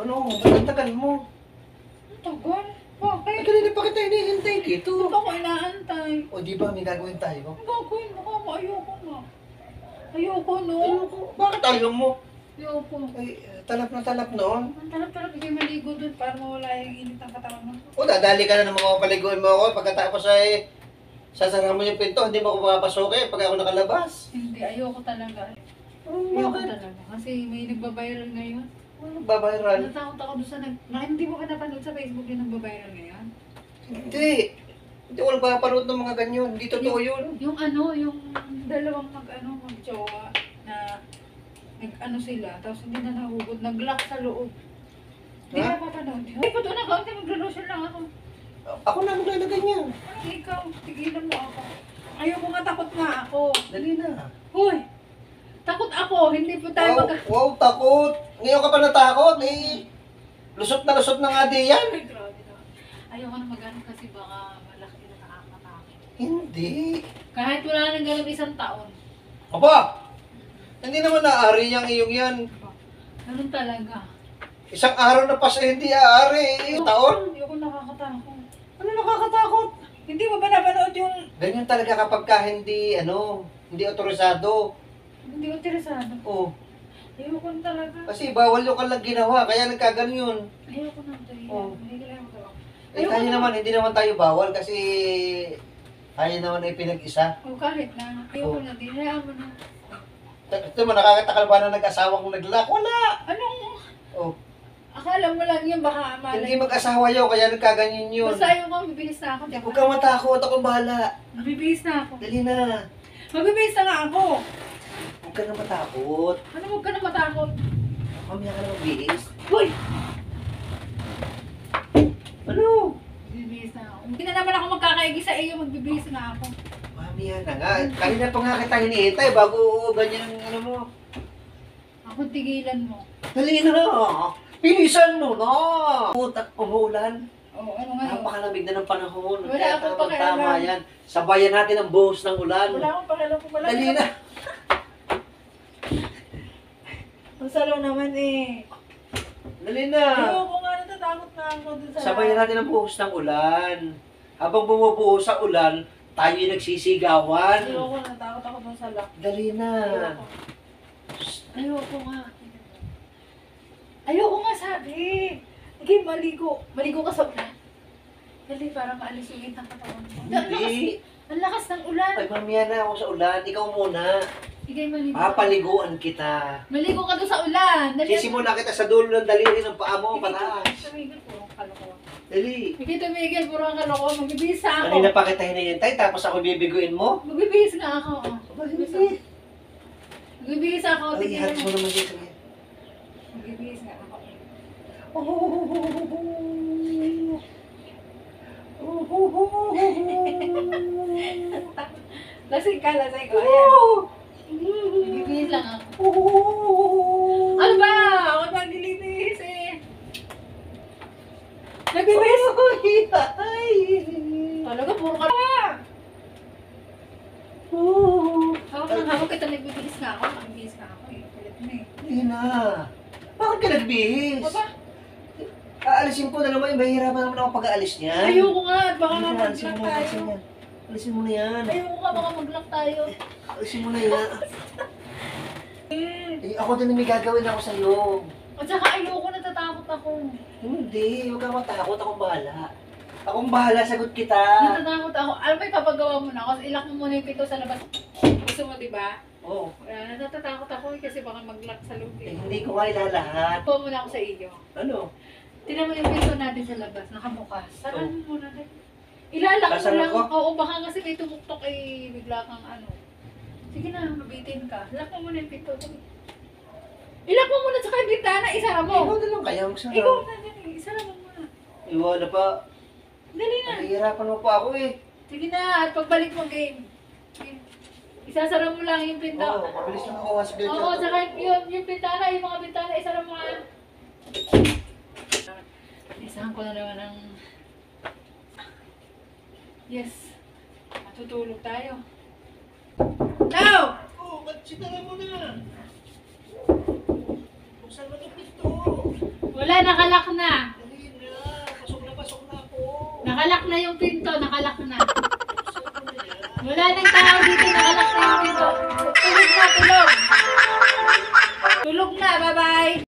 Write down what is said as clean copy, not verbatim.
Ano? Ba't ang tagal mo? Ang tagal? Ay, Bakit? kanina pa kita hinihintay dito. Hindi pa ako inaantay. O di ba may gagawin tayo? Ang gagawin mo ka? Ayoko na. Ayoko no. Ayoko. Bakit ayaw mo? Ayoko. Ay, talap na talap noon. Ang talap-talap, hindi maligo doon para mawala yung init ng katawan mo. O, dadali ka na ng mga paliguan mo ako. Pagkatapos ay sasara mo yung pinto, hindi mo ako papapasukin pag ako nakalabas. Hindi, ayoko talaga. Oh, Ayoko bakit? talaga. Kasi may nagbabiral ngayon. Babayran? Natakot ako doon sa hindi mo ka napanood sa Facebook yung nagbabiral ngayon? Hindi. Hindi ko nagpapanood ng mga ganyan. Hindi totoo yun. Yung yung dalawang mag-jowa na nag-ano sila, tapos hindi na nahugod, nag-lock sa loob. Hindi Ha? ka papanood yun. Ay, pato na ka, maglo-lotion lang ako. Ako na maglalagay niya. Ano ikaw, tigilan mo ako. Ayoko nga, takot nga ako. Dali na. Hoy, takot ako, hindi po tayo Wow, wow, takot. Ngayon ka pa natakot. Eh, lusot na nga di yan. Ay, grabe na. Ayoko na mag-ano kasi baka malaki na nakakatakot. Hindi. Kahit wala nang ganun isang taon. Aba! Hindi naman naari niyang iyong yan. Ganun talaga. Isang araw na pas eh, hindi aari. Taon? Ayoko nakakatakot. Ano nakakatakot? Hindi mo ba napanood yung... Ganyan talaga kapag ka hindi, hindi otorisado. Hindi ko interesado. Oh, Ayoko na talaga. kasi bawal yung kalang ginawa, kaya nagkaganyan. Ayoko na tayo. Oh. Ayoko na. Eh, tayo naman, hindi naman tayo bawal kasi tayo naman ay pinag-isa. O kahit na. Ayoko na din. Hayaan mo na. Ito mo, nakakatakal ba na nag-asawang nag-lock? Wala! Anong... Oh, Akala mo lang yun, baka hindi malay. mag-asawa yun, kaya nagkaganyan yun. Basta ayoko, mabibilis na ako. Huwag kang matakot, akong bahala. Mabibilis na ako. Dali na. Mabibilis na nga ako. Huwag ka na matakot. Ano, huwag ka na matakot. Mamaya ka na magbihis. Hoy! Ano? Mabibilis na ako. Hindi na naman ako magkakaigi sa iyo, magbibilis na ako. Mamaya na nga. Kanina pa nga kita hinihintay bago ganyan ang ano mo. Ako tigilan mo. Dali na. Bilisan mo na. Putak, umuulan. Oo, ano ngayon? Napakalamig na ng panahon. Wala Kaya akong tama pakialam. yan. Sabayan natin ang buhos ng ulan. Wala akong pakialam kung wala. Dali na. Ang salo naman eh. Dali na. Ayoko nga, natatakot na ako dun sa... Sabayan natin ang buhos ng ulan. Habang bumubuhos sa ulan, tayo yung nagsisigawan. Ayoko, natakot ako dun sa lock. Dali na. Ayoko. Ayoko nga. Ayoko nga sabi. Sige, maligo. Maligo ka sa ulan. Dali, para maalis yung init ng katawan mo. Hindi. Ang lakas ng ulan. Ay, mamaya na ako sa ulan. Ikaw muna. Sige, maligo. Papaliguan kita. Maligo ka doon sa ulan. Dali. Sisimula kita sa dulo ng daliri ng paa mo, pataas. Tumigil, puro kalokohan. Dali. Sige, tumigil, puro kalokohan. Magbibihis na ako. Kanina pa kita hinihintay, tapos ako bibiguin mo? Magbibihis nga ako. Oh. Magbibihis ako. Hindi. Magbibihis ako. Ay, Tingnan halos mo. mo naman dito. Magbibihis nga ako. Lasing ka, lasing ko. Ayan. Magbibihis lang ako. Ano ba? Ako naglilibihis eh. Nagbibihis. Talaga, puro ka na. Hawak ng hawak kita, nagbibihis nga ako. Nagbibihis nga ako eh. Kulit mo eh. Hindi na. Bakit ka nagbihis? Baba, Aalisin ko na naman, mahirapan naman ako pag-aalis niyan. ayoko nga. Baka Hindi nga na, alisin mag-lock mo, alisin tayo. mo. Alisin mo na yan. Ayoko nga, baka mag-lock tayo. Alisin mo na yan. Eh, ako din may gagawin ako sa'yo. At saka ayoko, natatakot ako. Hindi, huwag kang matakot. Akong bahala. Akong bahala, sagot kita. Natatakot ako. Alam mo, ipapagawa mo na ako. Ilak mo muna yung pinto sa labas. Gusto mo, diba? Oo. Natatakot ako eh, kasi baka mag-lock sa loob Eh, eh. hindi ko nga ilalahat. Ipo muna ako sa iyo. Ano? Tignan mo yung pinto natin sa labas, nakabukas. Saraan mo muna din. Ilalak mo Sasaran lang. ko? Oo, baka kasi may tumuktok eh, bigla kang ano. Sige na, mabitin ka. Lock mo muna yung pinto. Ilak mo muna sa yung bintana, isara mo. Ikaw na lang kaya magsara. Ikaw na din eh, isara mo muna. Iwala pa. Dali na. Nahihirapan mo pa ako eh. Sige na, at pagbalik mo game. Isasara mo lang yung pinto. Oo, mabilis lang ako. Sige, Oo, saka yung bintana, yung mga bintana, isara mo nga. Isahan ko na naman ng... Yes. Matutulog tayo. Now! Oo, ba't sinara mo na? Buksan mo itong pinto. Wala, nakalak na. Dali na. Pasok na ako. Nakalak na yung pinto, nakalak na. Saan mo na yan? Wala nang tao dito, nakalak na yung pinto. Tulog na, tulog. Tulog na, bye-bye.